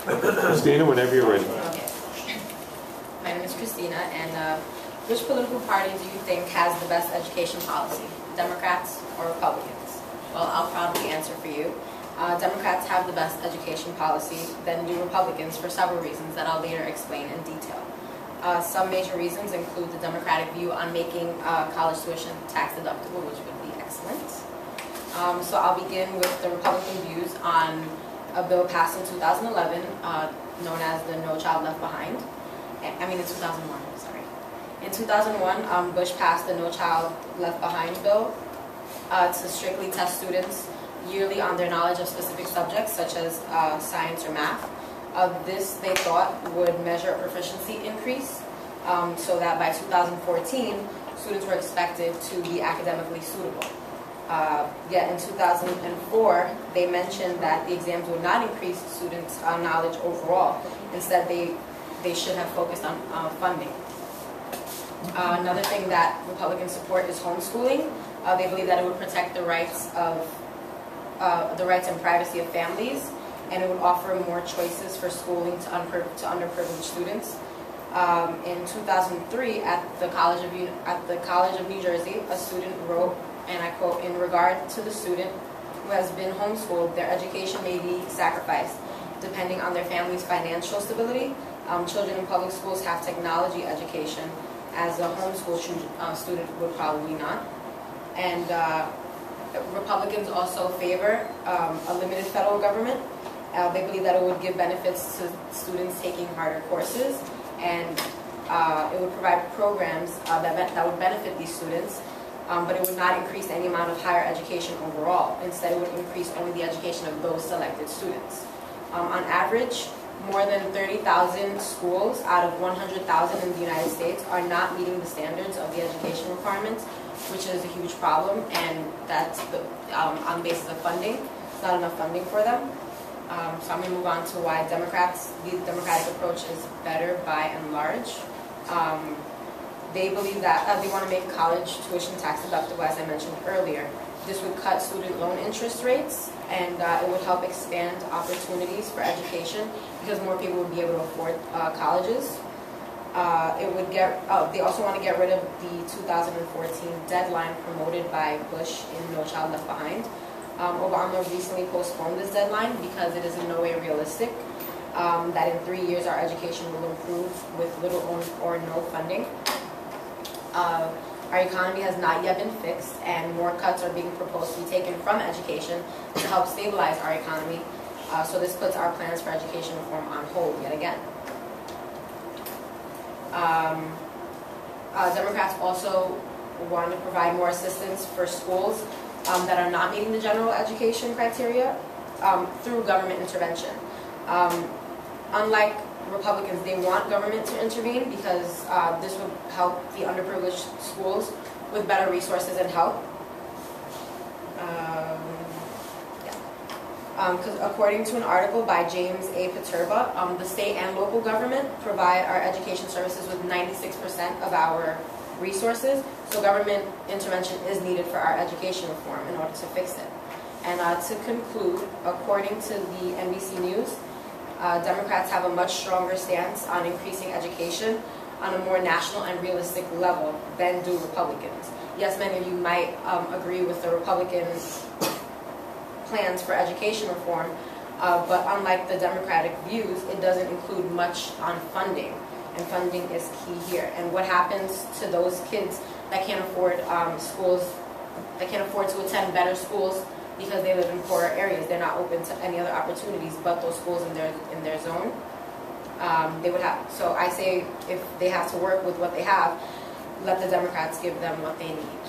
Christina, whenever you're ready. Okay. My name is Christina, and which political party do you think has the best education policy? Democrats or Republicans? Well, I'll proudly answer for you. Democrats have the best education policy, then do Republicans for several reasons that I'll later explain in detail. Some major reasons include the Democratic view on making college tuition tax deductible, which would be excellent. So I'll begin with the Republican views on a bill passed in 2011, known as the No Child Left Behind. I mean in 2001, sorry. In 2001, Bush passed the No Child Left Behind bill to strictly test students yearly on their knowledge of specific subjects such as science or math. This, they thought, would measure a proficiency increase so that by 2014, students were expected to be academically suitable. Yet in 2004, they mentioned that the exams would not increase students' knowledge overall. Instead, they should have focused on funding. Another thing that Republicans support is homeschooling. They believe that it would protect the rights and privacy of families, and it would offer more choices for schooling to underprivileged students. In 2003, at the College of New Jersey, a student wrote, and I quote, "In regard to the student who has been homeschooled, their education may be sacrificed, depending on their family's financial stability. Children in public schools have technology education, as a homeschool student would probably not." And Republicans also favor a limited federal government. They believe that it would give benefits to students taking harder courses, and it would provide programs that would benefit these students, but it would not increase any amount of higher education overall. Instead, it would increase only the education of those selected students. On average, more than 30,000 schools out of 100,000 in the United States are not meeting the standards of the education requirements, which is a huge problem, and that's on the basis of funding. It's not enough funding for them. So I'm going to move on to why the Democratic approach is better by and large. They believe that they want to make college tuition tax deductible, as I mentioned earlier. This would cut student loan interest rates, and it would help expand opportunities for education because more people would be able to afford colleges. They also want to get rid of the 2014 deadline promoted by Bush in No Child Left Behind. Obama recently postponed this deadline because it is in no way realistic that in 3 years our education will improve with little or no funding. Our economy has not yet been fixed, and more cuts are being proposed to be taken from education to help stabilize our economy. So this puts our plans for education reform on hold yet again. Democrats also want to provide more assistance for schools that are not meeting the general education criteria through government intervention. Unlike Republicans, they want government to intervene because this would help the underprivileged schools with better resources and help. Because according to an article by James A. Paterba, the state and local government provide our education services with 96% of our resources, so government intervention is needed for our education reform in order to fix it. And to conclude, according to the NBC News, Democrats have a much stronger stance on increasing education on a more national and realistic level than do Republicans. Yes, many of you might agree with the Republican plans for education reform, but unlike the Democratic views, it doesn't include much on funding, and funding is key here. And what happens to those kids that can't afford schools, that can't afford to attend better schools because they live in poorer areas? They're not open to any other opportunities but those schools in their zone. They would have. So I say, if they have to work with what they have, let the Democrats give them what they need.